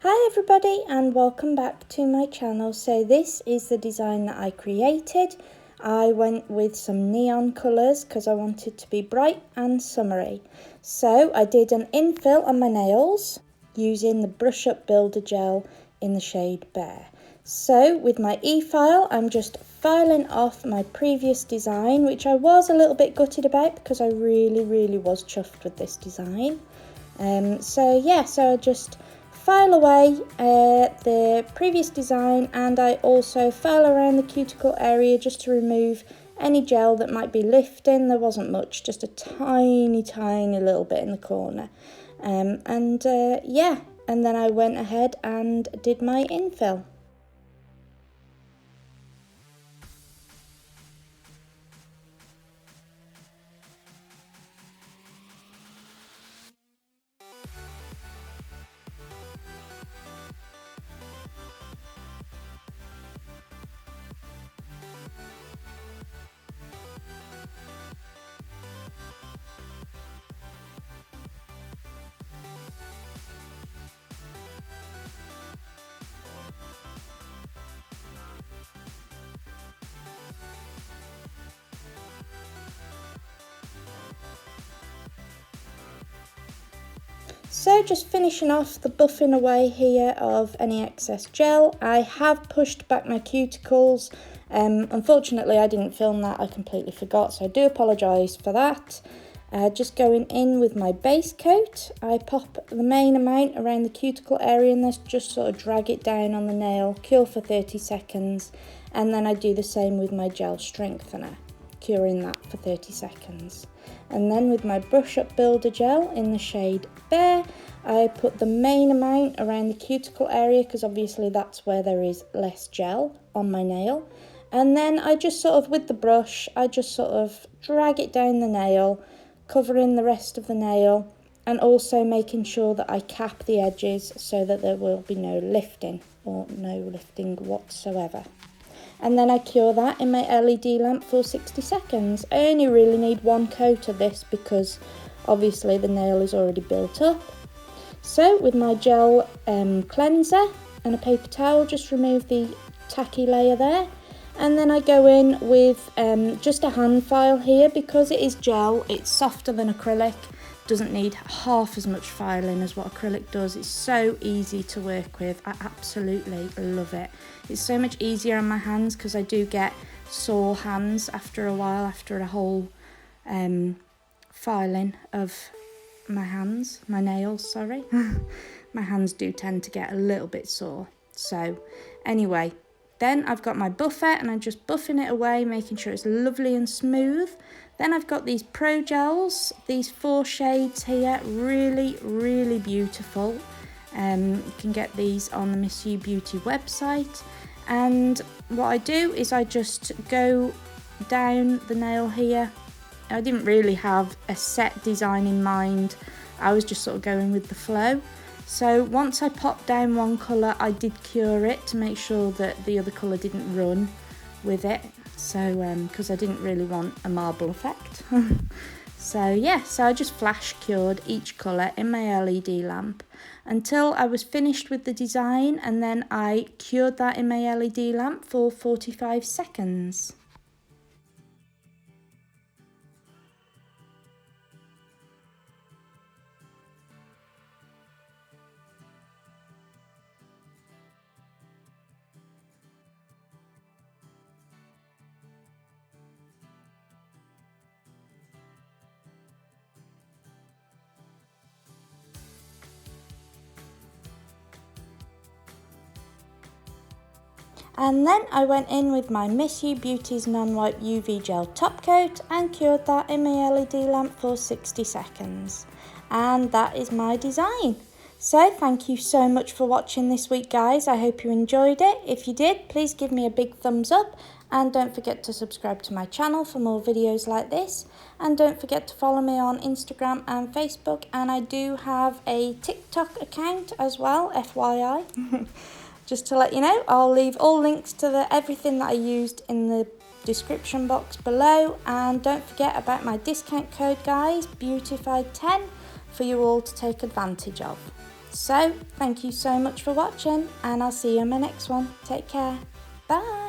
Hi everybody and welcome back to my channel. So this is the design that I created. I went with some neon colours because I wanted to be bright and summery. So I did an infill on my nails using the Brush Up Builder Gel in the shade Bear. So with my e-file I'm just filing off my previous design, which I was a little bit gutted about because I really was chuffed with this design. So I just file away the previous design, and I also file around the cuticle area just to remove any gel that might be lifting. There wasn't much, just a tiny little bit in the corner. And then I went ahead and did my infill. So just finishing off the buffing away here of any excess gel. I have pushed back my cuticles. Unfortunately I didn't film that, I completely forgot, so I do apologise for that. Just going in with my base coat, I pop the main amount around the cuticle area and just sort of drag it down on the nail, cure for 30 seconds, and then I do the same with my gel strengthener, curing that for 30 seconds. And then with my Brush Up Builder Gel in the shade Bear, I put the main amount around the cuticle area because obviously that's where there is less gel on my nail. And then I just sort of, with the brush, I just sort of drag it down the nail, covering the rest of the nail, and also making sure that I cap the edges so that there will be no lifting or no lifting whatsoever. And then I cure that in my LED lamp for 60 seconds. I only really need one coat of this because obviously the nail is already built up. So with my gel cleanser and a paper towel, just remove the tacky layer there. And then I go in with just a hand file here because it is gel, it's softer than acrylic. Doesn't need half as much filing as what acrylic does. It's so easy to work with. I absolutely love it. It's so much easier on my hands because I do get sore hands after a while, after a whole filing of my nails, sorry. My hands do tend to get a little bit sore. So anyway, then I've got my buffer and I'm just buffing it away, making sure it's lovely and smooth. Then I've got these Pro Gels, these 4 shades here, really beautiful. You can get these on the Miss You Beauty website. And what I do is I just go down the nail here. I didn't really have a set design in mind. I was just sort of going with the flow. So once I popped down one colour, I did cure it to make sure that the other colour didn't run with it. So because I didn't really want a marble effect. So I just flash cured each colour in my LED lamp until I was finished with the design, and then I cured that in my LED lamp for 45 seconds. And then I went in with my Miss You Beauty's Non-Wipe UV Gel Top Coat and cured that in my LED lamp for 60 seconds. And that is my design. So thank you so much for watching this week, guys. I hope you enjoyed it. If you did, please give me a big thumbs up. And don't forget to subscribe to my channel for more videos like this. And don't forget to follow me on Instagram and Facebook. And I do have a TikTok account as well, FYI. Just to let you know, I'll leave all links to everything that I used in the description box below. And don't forget about my discount code, guys, Beautified 10, for you all to take advantage of. So, thank you so much for watching, and I'll see you in my next one. Take care. Bye!